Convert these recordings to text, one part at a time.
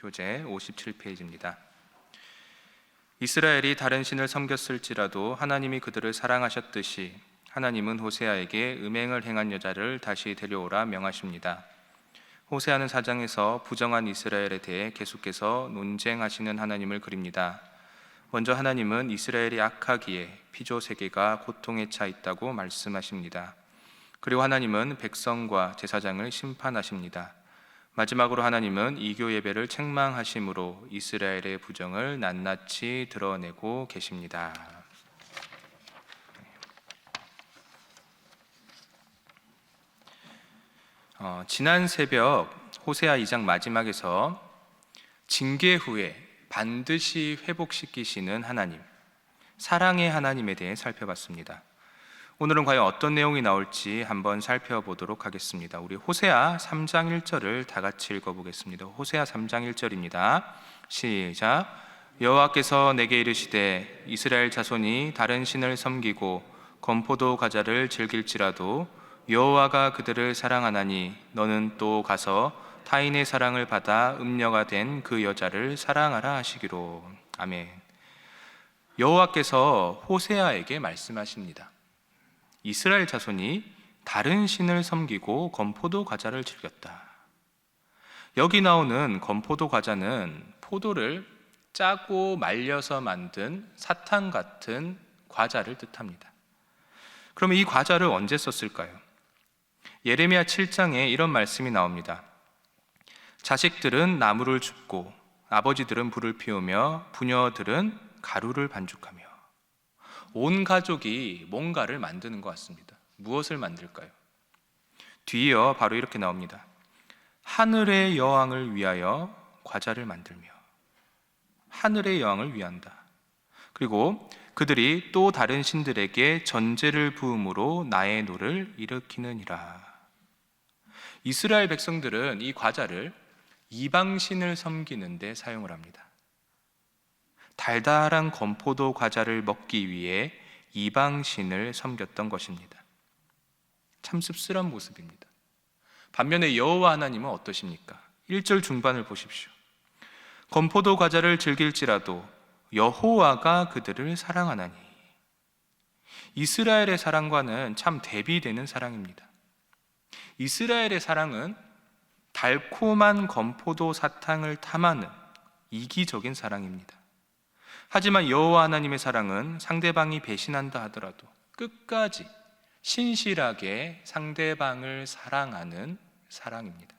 교재 57페이지입니다. 이스라엘이 다른 신을 섬겼을지라도 하나님이 그들을 사랑하셨듯이 하나님은 호세아에게 음행을 행한 여자를 다시 데려오라 명하십니다. 호세아는 4장에서 부정한 이스라엘에 대해 계속해서 논쟁하시는 하나님을 그립니다. 먼저 하나님은 이스라엘이 악하기에 피조 세계가 고통에 차 있다고 말씀하십니다. 그리고 하나님은 백성과 제사장을 심판하십니다. 마지막으로 하나님은 이교 예배를 책망하심으로 이스라엘의 부정을 낱낱이 드러내고 계십니다. 지난 새벽 호세아 2장 마지막에서 징계 후에 반드시 회복시키시는 하나님, 사랑의 하나님에 대해 살펴봤습니다. 오늘은 과연 어떤 내용이 나올지 한번 살펴보도록 하겠습니다. 우리 호세아 3장 1절을 다 같이 읽어보겠습니다. 호세아 3장 1절입니다. 시작. 여호와께서 내게 이르시되 이스라엘 자손이 다른 신을 섬기고 건포도 과자를 즐길지라도 여호와가 그들을 사랑하나니 너는 또 가서 타인의 사랑을 받아 음녀가 된 그 여자를 사랑하라 하시기로. 아멘. 여호와께서 호세아에게 말씀하십니다. 이스라엘 자손이 다른 신을 섬기고 건포도 과자를 즐겼다. 여기 나오는 건포도 과자는 포도를 짜고 말려서 만든 사탕 같은 과자를 뜻합니다. 그러면 이 과자를 언제 썼을까요? 예레미야 7장에 이런 말씀이 나옵니다. 자식들은 나무를 줍고 아버지들은 불을 피우며 부녀들은 가루를 반죽하며. 온 가족이 뭔가를 만드는 것 같습니다. 무엇을 만들까요? 뒤이어 바로 이렇게 나옵니다. 하늘의 여왕을 위하여 과자를 만들며. 하늘의 여왕을 위한다. 그리고 그들이 또 다른 신들에게 전제를 부음으로 나의 노를 일으키느니라. 이스라엘 백성들은 이 과자를 이방신을 섬기는 데 사용을 합니다. 달달한 건포도 과자를 먹기 위해 이방신을 섬겼던 것입니다. 참 씁쓸한 모습입니다. 반면에 여호와 하나님은 어떠십니까? 1절 중반을 보십시오. 건포도 과자를 즐길지라도 여호와가 그들을 사랑하나니. 이스라엘의 사랑과는 참 대비되는 사랑입니다. 이스라엘의 사랑은 달콤한 건포도 사탕을 탐하는 이기적인 사랑입니다. 하지만 여호와 하나님의 사랑은 상대방이 배신한다 하더라도 끝까지 신실하게 상대방을 사랑하는 사랑입니다.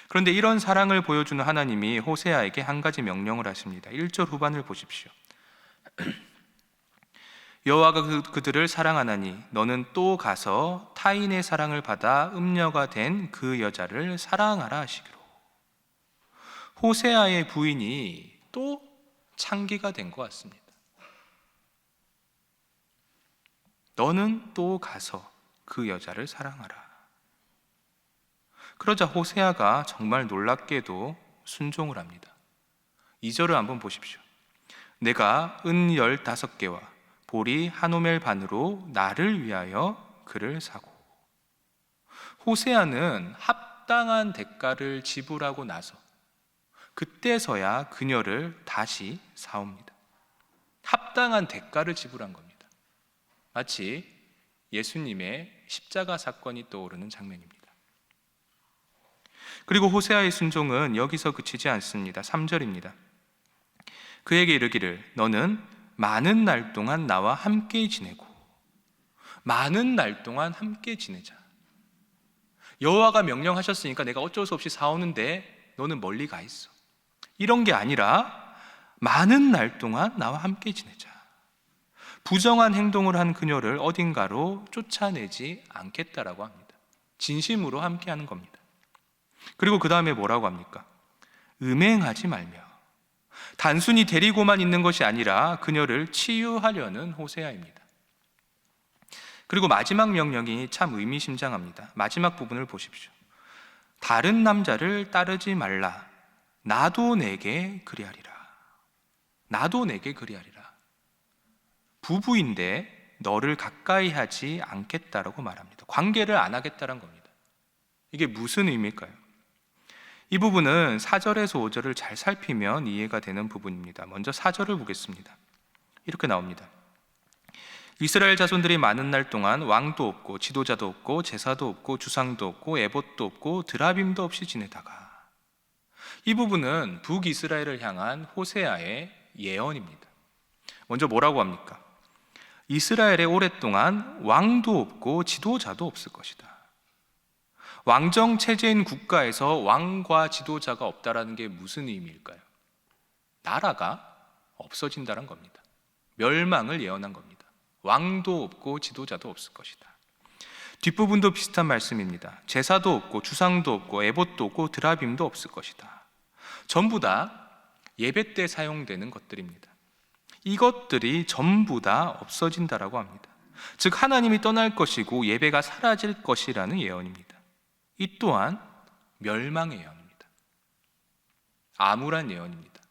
그런데 이런 사랑을 보여주는 하나님이 호세아에게 한 가지 명령을 하십니다. 1절 후반을 보십시오. 여호와가 그들을 사랑하나니 너는 또 가서 타인의 사랑을 받아 음녀가 된 그 여자를 사랑하라 하시기로. 호세아의 부인이 또 창기가 된 것 같습니다. 너는 또 가서 그 여자를 사랑하라. 그러자 호세아가 정말 놀랍게도 순종을 합니다. 2절을 한번 보십시오. 내가 은 15개와 보리 한 오멜 반으로 나를 위하여 그를 사고. 호세아는 합당한 대가를 지불하고 나서 그때서야 그녀를 다시 사옵니다. 합당한 대가를 지불한 겁니다. 마치 예수님의 십자가 사건이 떠오르는 장면입니다. 그리고 호세아의 순종은 여기서 그치지 않습니다. 3절입니다. 그에게 이르기를 너는 많은 날 동안 나와 함께 지내고. 많은 날 동안 함께 지내자. 여호와가 명령하셨으니까 내가 어쩔 수 없이 사오는데 너는 멀리 가 있어. 이런 게 아니라 많은 날 동안 나와 함께 지내자. 부정한 행동을 한 그녀를 어딘가로 쫓아내지 않겠다라고 합니다. 진심으로 함께하는 겁니다. 그리고 그 다음에 뭐라고 합니까? 음행하지 말며. 단순히 데리고만 있는 것이 아니라 그녀를 치유하려는 호세아입니다. 그리고 마지막 명령이 참 의미심장합니다. 마지막 부분을 보십시오. 다른 남자를 따르지 말라. 나도 내게 그리하리라. 나도 내게 그리하리라. 부부인데 너를 가까이 하지 않겠다라고 말합니다. 관계를 안 하겠다는 겁니다. 이게 무슨 의미일까요? 이 부분은 4절에서 5절을 잘 살피면 이해가 되는 부분입니다. 먼저 4절을 보겠습니다. 이렇게 나옵니다. 이스라엘 자손들이 많은 날 동안 왕도 없고 지도자도 없고 제사도 없고 주상도 없고 에봇도 없고 드라빔도 없이 지내다가, 이 부분은 북이스라엘을 향한 호세아의 예언입니다. 먼저 뭐라고 합니까? 이스라엘에 오랫동안 왕도 없고 지도자도 없을 것이다. 왕정 체제인 국가에서 왕과 지도자가 없다라는 게 무슨 의미일까요? 나라가 없어진다는 겁니다. 멸망을 예언한 겁니다. 왕도 없고 지도자도 없을 것이다. 뒷부분도 비슷한 말씀입니다. 제사도 없고 주상도 없고 에봇도 없고 드라빔도 없을 것이다. 전부 다 예배 때 사용되는 것들입니다. 이것들이 전부 다 없어진다라고 합니다. 즉 하나님이 떠날 것이고 예배가 사라질 것이라는 예언입니다. 이 또한 멸망의 예언입니다. 암울한 예언입니다.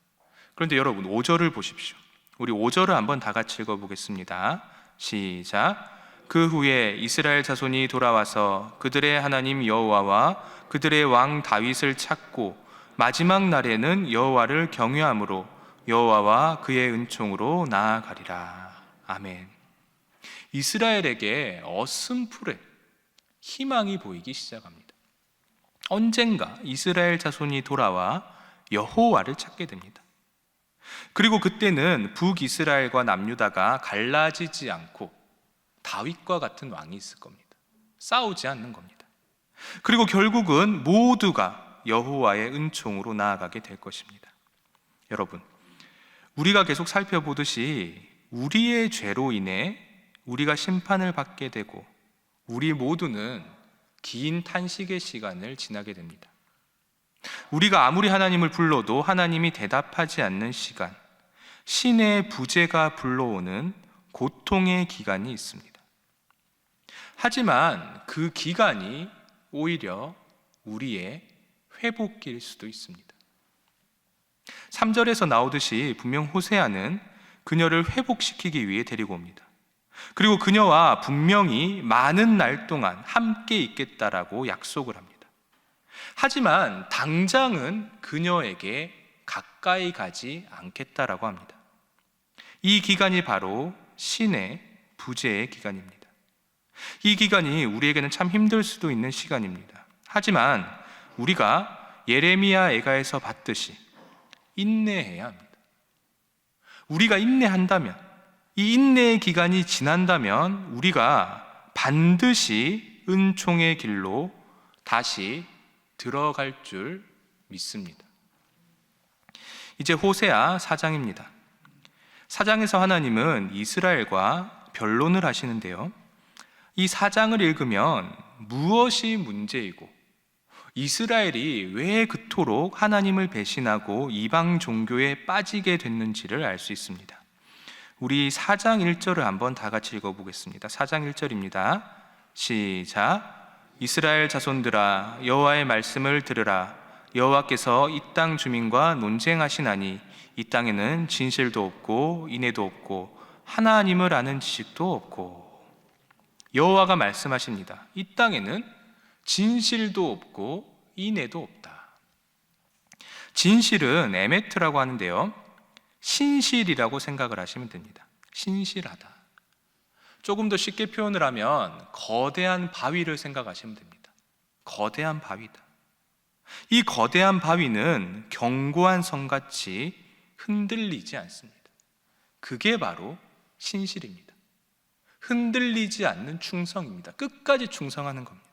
그런데 여러분 5절을 보십시오. 우리 5절을 한번 다 같이 읽어보겠습니다. 시작. 그 후에 이스라엘 자손이 돌아와서 그들의 하나님 여호와와 그들의 왕 다윗을 찾고 마지막 날에는 여호와를 경외함으로 여호와와 그의 은총으로 나아가리라. 아멘. 이스라엘에게 어슴푸레 희망이 보이기 시작합니다. 언젠가 이스라엘 자손이 돌아와 여호와를 찾게 됩니다. 그리고 그때는 북이스라엘과 남유다가 갈라지지 않고 다윗과 같은 왕이 있을 겁니다. 싸우지 않는 겁니다. 그리고 결국은 모두가 여호와의 은총으로 나아가게 될 것입니다. 여러분, 우리가 계속 살펴보듯이 우리의 죄로 인해 우리가 심판을 받게 되고 우리 모두는 긴 탄식의 시간을 지나게 됩니다. 우리가 아무리 하나님을 불러도 하나님이 대답하지 않는 시간, 신의 부재가 불러오는 고통의 기간이 있습니다. 하지만 그 기간이 오히려 우리의 회복기일 수도 있습니다. 3절에서 나오듯이 분명 호세아는 그녀를 회복시키기 위해 데리고 옵니다. 그리고 그녀와 분명히 많은 날 동안 함께 있겠다라고 약속을 합니다. 하지만 당장은 그녀에게 가까이 가지 않겠다라고 합니다. 이 기간이 바로 신의 부재의 기간입니다. 이 기간이 우리에게는 참 힘들 수도 있는 시간입니다. 하지만 우리가 예레미야 애가에서 봤듯이 인내해야 합니다. 우리가 인내한다면, 이 인내의 기간이 지난다면 우리가 반드시 은총의 길로 다시 들어갈 줄 믿습니다. 이제 호세아 4장입니다. 4장에서 하나님은 이스라엘과 변론을 하시는데요, 이 4장을 읽으면 무엇이 문제이고 이스라엘이 왜 그토록 하나님을 배신하고 이방 종교에 빠지게 됐는지를 알 수 있습니다. 우리 4장 1절을 한번 다 같이 읽어보겠습니다. 4장 1절입니다. 시작. 이스라엘 자손들아 여호와의 말씀을 들으라. 여호와께서 이 땅 주민과 논쟁하시나니 이 땅에는 진실도 없고 인애도 없고 하나님을 아는 지식도 없고. 여호와가 말씀하십니다. 이 땅에는 진실도 없고 인애도 없다. 진실은 에메트라고 하는데요, 신실이라고 생각을 하시면 됩니다. 신실하다. 조금 더 쉽게 표현을 하면 거대한 바위를 생각하시면 됩니다. 거대한 바위다. 이 거대한 바위는 견고한 성같이 흔들리지 않습니다. 그게 바로 신실입니다. 흔들리지 않는 충성입니다. 끝까지 충성하는 겁니다.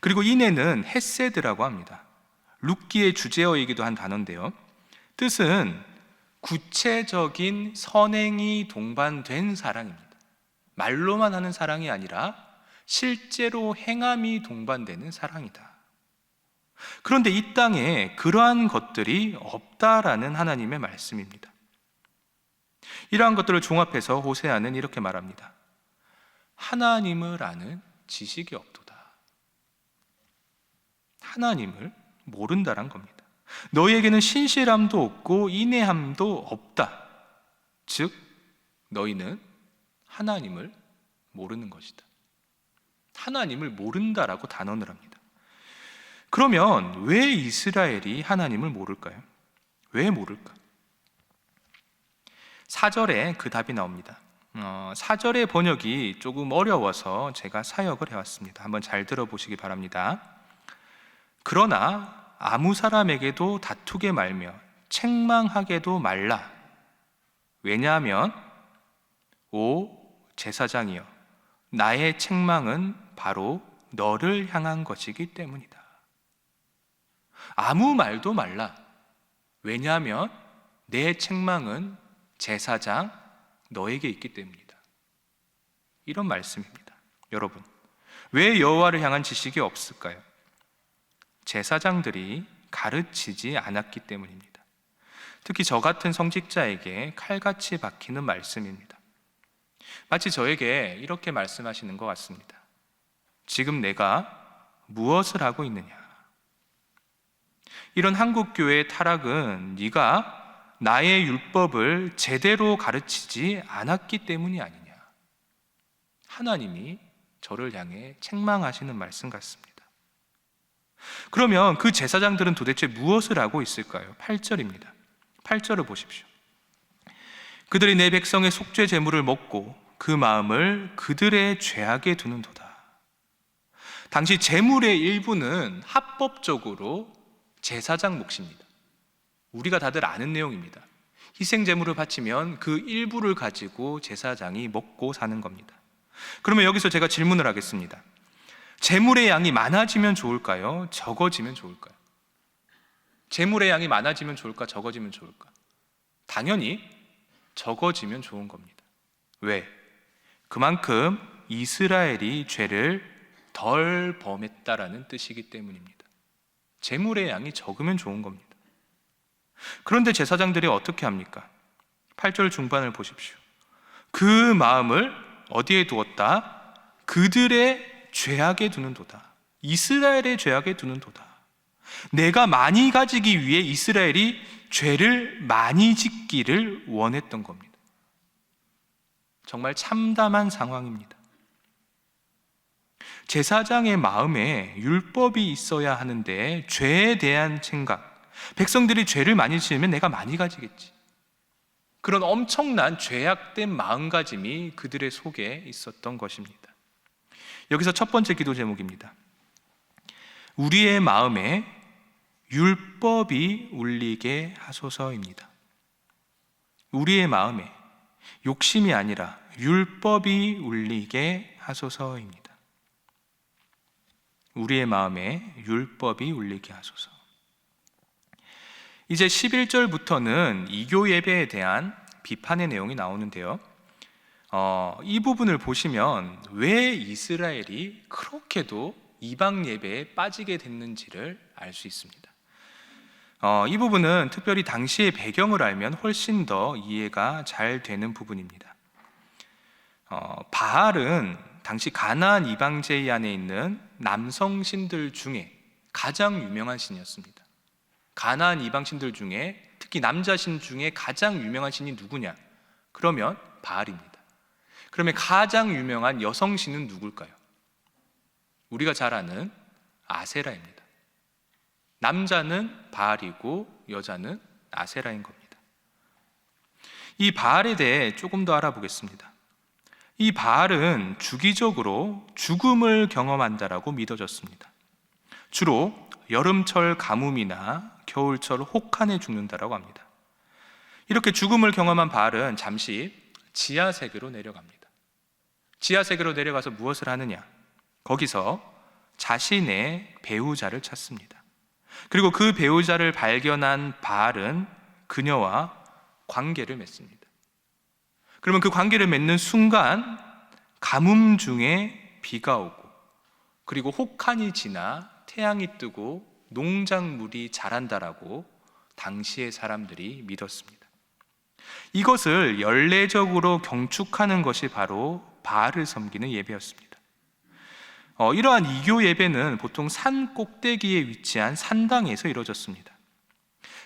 그리고 인애는 헤세드라고 합니다. 룻기의 주제어이기도 한 단어인데요, 뜻은 구체적인 선행이 동반된 사랑입니다. 말로만 하는 사랑이 아니라 실제로 행함이 동반되는 사랑이다. 그런데 이 땅에 그러한 것들이 없다라는 하나님의 말씀입니다. 이러한 것들을 종합해서 호세아는 이렇게 말합니다. 하나님을 아는 지식이 없도다. 하나님을 모른다란 겁니다. 너희에게는 신실함도 없고 인애함도 없다. 즉 너희는 하나님을 모르는 것이다. 하나님을 모른다라고 단언을 합니다. 그러면 왜 이스라엘이 하나님을 모를까요? 왜 모를까? 4절에 그 답이 나옵니다. 4절의 번역이 조금 어려워서 제가 사역을 해왔습니다. 한번 잘 들어보시기 바랍니다. 그러나 아무 사람에게도 다투게 말며 책망하게도 말라. 왜냐하면 오 제사장이여, 나의 책망은 바로 너를 향한 것이기 때문이다. 아무 말도 말라. 왜냐하면 내 책망은 제사장 너에게 있기 때문이다. 이런 말씀입니다. 여러분, 왜 여호와를 향한 지식이 없을까요? 제사장들이 가르치지 않았기 때문입니다. 특히 저 같은 성직자에게 칼같이 박히는 말씀입니다. 마치 저에게 이렇게 말씀하시는 것 같습니다. 지금 내가 무엇을 하고 있느냐? 이런 한국교회의 타락은 네가 나의 율법을 제대로 가르치지 않았기 때문이 아니냐. 하나님이 저를 향해 책망하시는 말씀 같습니다. 그러면 그 제사장들은 도대체 무엇을 하고 있을까요? 8절입니다. 8절을 보십시오. 그들이 내 백성의 속죄 제물을 먹고 그 마음을 그들의 죄악에 두는도다. 당시 제물의 일부는 합법적으로 제사장 몫입니다. 우리가 다들 아는 내용입니다. 희생 제물을 바치면 그 일부를 가지고 제사장이 먹고 사는 겁니다. 그러면 여기서 제가 질문을 하겠습니다. 제물의 양이 많아지면 좋을까요? 적어지면 좋을까요? 제물의 양이 많아지면 좋을까? 적어지면 좋을까? 당연히 적어지면 좋은 겁니다. 왜? 그만큼 이스라엘이 죄를 덜 범했다라는 뜻이기 때문입니다. 제물의 양이 적으면 좋은 겁니다. 그런데 제사장들이 어떻게 합니까? 8절 중반을 보십시오. 그 마음을 어디에 두었다? 그들의 죄악에 두는도다. 이스라엘의 죄악에 두는도다. 내가 많이 가지기 위해 이스라엘이 죄를 많이 짓기를 원했던 겁니다. 정말 참담한 상황입니다. 제사장의 마음에 율법이 있어야 하는데 죄에 대한 생각, 백성들이 죄를 많이 지으면 내가 많이 가지겠지. 그런 엄청난 죄악된 마음가짐이 그들의 속에 있었던 것입니다. 여기서 첫 번째 기도 제목입니다. 우리의 마음에 율법이 울리게 하소서입니다. 우리의 마음에 욕심이 아니라 율법이 울리게 하소서입니다. 우리의 마음에 율법이 울리게 하소서. 이제 11절부터는 이교 예배에 대한 비판의 내용이 나오는데요. 이 부분을 보시면 왜 이스라엘이 그렇게도 이방 예배에 빠지게 됐는지를 알 수 있습니다. 이 부분은 특별히 당시의 배경을 알면 훨씬 더 이해가 잘 되는 부분입니다. 바알은 당시 가나안 이방 제의 안에 있는 남성 신들 중에 가장 유명한 신이었습니다. 가나안 이방 신들 중에 특히 남자 신 중에 가장 유명한 신이 누구냐? 그러면 바알입니다. 그러면 가장 유명한 여성 신은 누굴까요? 우리가 잘 아는 아세라입니다. 남자는 바알이고 여자는 아세라인 겁니다. 이 바알에 대해 조금 더 알아보겠습니다. 이 바알은 주기적으로 죽음을 경험한다라고 믿어졌습니다. 주로 여름철 가뭄이나 겨울철 혹한에 죽는다라고 합니다. 이렇게 죽음을 경험한 바알은 잠시 지하세계로 내려갑니다. 지하세계로 내려가서 무엇을 하느냐? 거기서 자신의 배우자를 찾습니다. 그리고 그 배우자를 발견한 바알은 그녀와 관계를 맺습니다. 그러면 그 관계를 맺는 순간 가뭄 중에 비가 오고 그리고 혹한이 지나 태양이 뜨고 농작물이 자란다라고 당시의 사람들이 믿었습니다. 이것을 연례적으로 경축하는 것이 바로 바알을 섬기는 예배였습니다. 이러한 이교 예배는 보통 산 꼭대기에 위치한 산당에서 이루어졌습니다.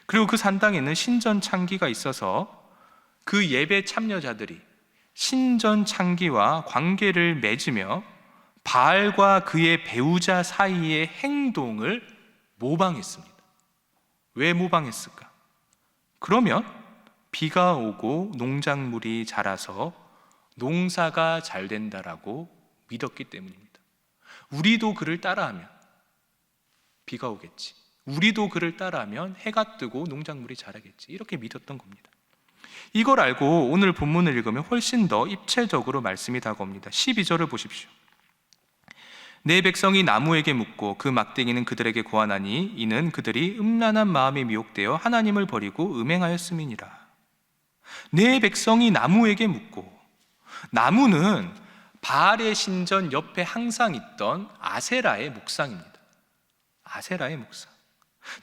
그리고 그 산당에는 신전 창기가 있어서 그 예배 참여자들이 신전 창기와 관계를 맺으며 바알과 그의 배우자 사이의 행동을 모방했습니다. 왜 모방했을까? 그러면 비가 오고 농작물이 자라서 농사가 잘 된다라고 믿었기 때문입니다. 우리도 그를 따라하면 비가 오겠지. 우리도 그를 따라하면 해가 뜨고 농작물이 자라겠지. 이렇게 믿었던 겁니다. 이걸 알고 오늘 본문을 읽으면 훨씬 더 입체적으로 말씀이 다가옵니다. 12절을 보십시오. 내 백성이 나무에게 묻고 그 막대기는 그들에게 고하나니 이는 그들이 음란한 마음에 미혹되어 하나님을 버리고 음행하였음이니라. 내 백성이 나무에게 묻고, 나무는 바알의 신전 옆에 항상 있던 아세라의 목상입니다. 아세라의 목상,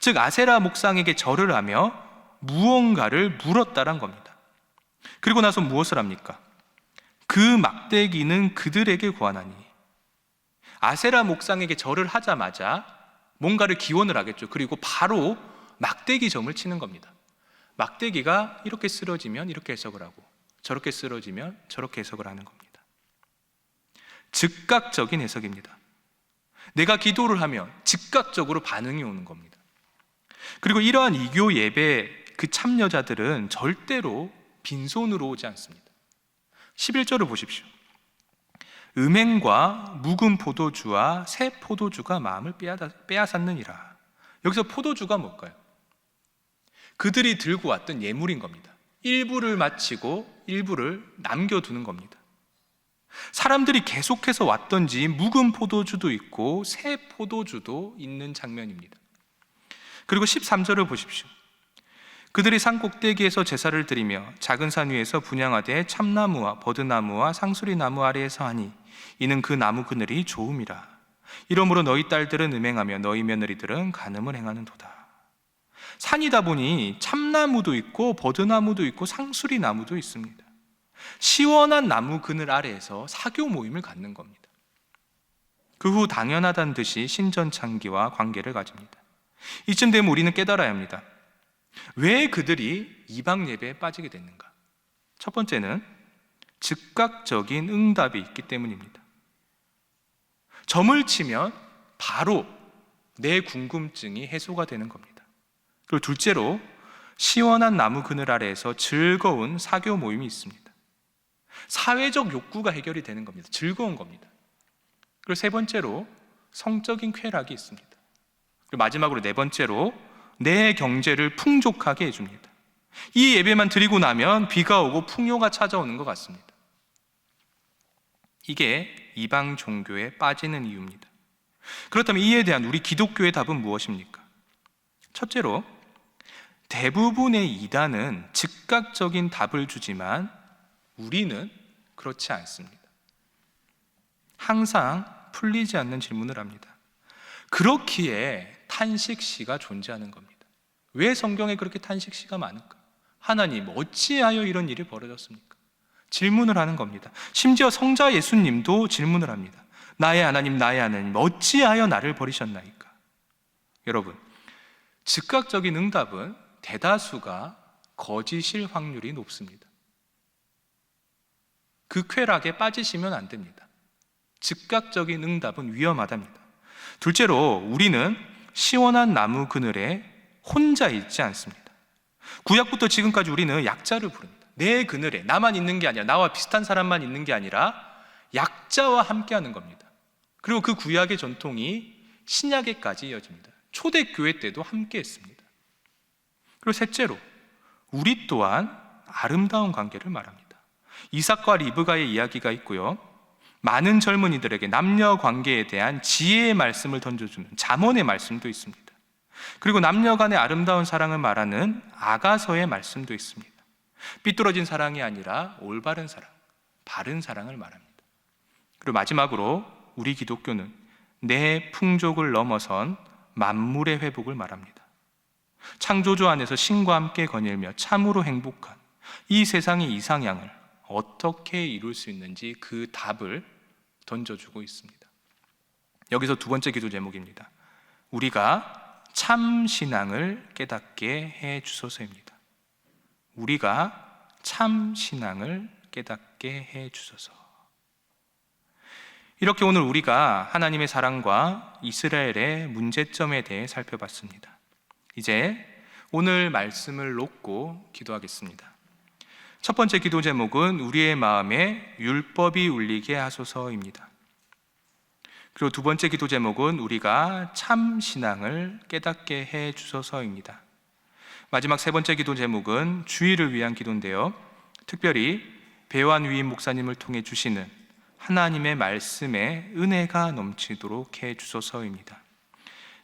즉 아세라 목상에게 절을 하며 무언가를 물었다란 겁니다. 그리고 나서 무엇을 합니까? 그 막대기는 그들에게 고하나니, 아세라 목상에게 절을 하자마자 뭔가를 기원을 하겠죠. 그리고 바로 막대기 점을 치는 겁니다. 막대기가 이렇게 쓰러지면 이렇게 해석을 하고 저렇게 쓰러지면 저렇게 해석을 하는 겁니다. 즉각적인 해석입니다. 내가 기도를 하면 즉각적으로 반응이 오는 겁니다. 그리고 이러한 이교 예배 그 참여자들은 절대로 빈손으로 오지 않습니다. 11절을 보십시오. 음행과 묵은 포도주와 새 포도주가 마음을 빼앗았느니라. 여기서 포도주가 뭘까요? 그들이 들고 왔던 예물인 겁니다. 일부를 마치고 일부를 남겨두는 겁니다. 사람들이 계속해서 왔던지 묵은 포도주도 있고 새 포도주도 있는 장면입니다. 그리고 13절을 보십시오. 그들이 산 꼭대기에서 제사를 드리며 작은 산 위에서 분향하되 참나무와 버드나무와 상수리나무 아래에서 하니 이는 그 나무 그늘이 좋음이라. 이러므로 너희 딸들은 음행하며 너희 며느리들은 간음을 행하는도다. 산이다 보니 참나무도 있고 버드나무도 있고 상수리나무도 있습니다. 시원한 나무 그늘 아래에서 사교 모임을 갖는 겁니다. 그 후 당연하다는 듯이 신전창기와 관계를 가집니다. 이쯤 되면 우리는 깨달아야 합니다. 왜 그들이 이방 예배에 빠지게 됐는가? 첫 번째는 즉각적인 응답이 있기 때문입니다. 점을 치면 바로 내 궁금증이 해소가 되는 겁니다. 그리고 둘째로 시원한 나무 그늘 아래에서 즐거운 사교 모임이 있습니다. 사회적 욕구가 해결이 되는 겁니다. 즐거운 겁니다. 그리고 세 번째로 성적인 쾌락이 있습니다. 그리고 마지막으로 네 번째로 내 경제를 풍족하게 해줍니다. 이 예배만 드리고 나면 비가 오고 풍요가 찾아오는 것 같습니다. 이게 이방 종교에 빠지는 이유입니다. 그렇다면 이에 대한 우리 기독교의 답은 무엇입니까? 첫째로, 대부분의 이단은 즉각적인 답을 주지만 우리는 그렇지 않습니다. 항상 풀리지 않는 질문을 합니다. 그렇기에 탄식시가 존재하는 겁니다. 왜 성경에 그렇게 탄식시가 많을까? 하나님, 어찌하여 이런 일이 벌어졌습니까? 질문을 하는 겁니다. 심지어 성자 예수님도 질문을 합니다. 나의 하나님, 나의 하나님, 어찌하여 나를 버리셨나이까? 여러분, 즉각적인 응답은 대다수가 거짓일 확률이 높습니다. 그 쾌락에 빠지시면 안 됩니다. 즉각적인 응답은 위험하답니다. 둘째로, 우리는 시원한 나무 그늘에 혼자 있지 않습니다. 구약부터 지금까지 우리는 약자를 부릅니다. 내 그늘에 나만 있는 게 아니라, 나와 비슷한 사람만 있는 게 아니라 약자와 함께하는 겁니다. 그리고 그 구약의 전통이 신약에까지 이어집니다. 초대교회 때도 함께했습니다. 그리고 셋째로, 우리 또한 아름다운 관계를 말합니다. 이삭과 리브가의 이야기가 있고요, 많은 젊은이들에게 남녀 관계에 대한 지혜의 말씀을 던져주는 잠언의 말씀도 있습니다. 그리고 남녀 간의 아름다운 사랑을 말하는 아가서의 말씀도 있습니다. 삐뚤어진 사랑이 아니라 올바른 사랑, 바른 사랑을 말합니다. 그리고 마지막으로 우리 기독교는 내 풍족을 넘어선 만물의 회복을 말합니다. 창조주 안에서 신과 함께 거닐며 참으로 행복한 이 세상의 이상향을 어떻게 이룰 수 있는지 그 답을 던져주고 있습니다. 여기서 두 번째 기도 제목입니다. 우리가 참 신앙을 깨닫게 해 주소서입니다. 우리가 참 신앙을 깨닫게 해 주소서. 이렇게 오늘 우리가 하나님의 사랑과 이스라엘의 문제점에 대해 살펴봤습니다. 이제 오늘 말씀을 놓고 기도하겠습니다. 첫 번째 기도 제목은 우리의 마음에 율법이 울리게 하소서입니다. 그리고 두 번째 기도 제목은 우리가 참 신앙을 깨닫게 해 주소서입니다. 마지막 세 번째 기도 제목은 주의를 위한 기도인데요, 특별히 배환 위임 목사님을 통해 주시는 하나님의 말씀에 은혜가 넘치도록 해 주소서입니다.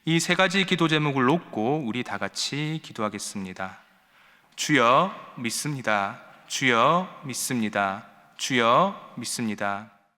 이 세 가지 기도 제목을 놓고 우리 다 같이 기도하겠습니다. 주여 믿습니다. 주여 믿습니다. 주여 믿습니다.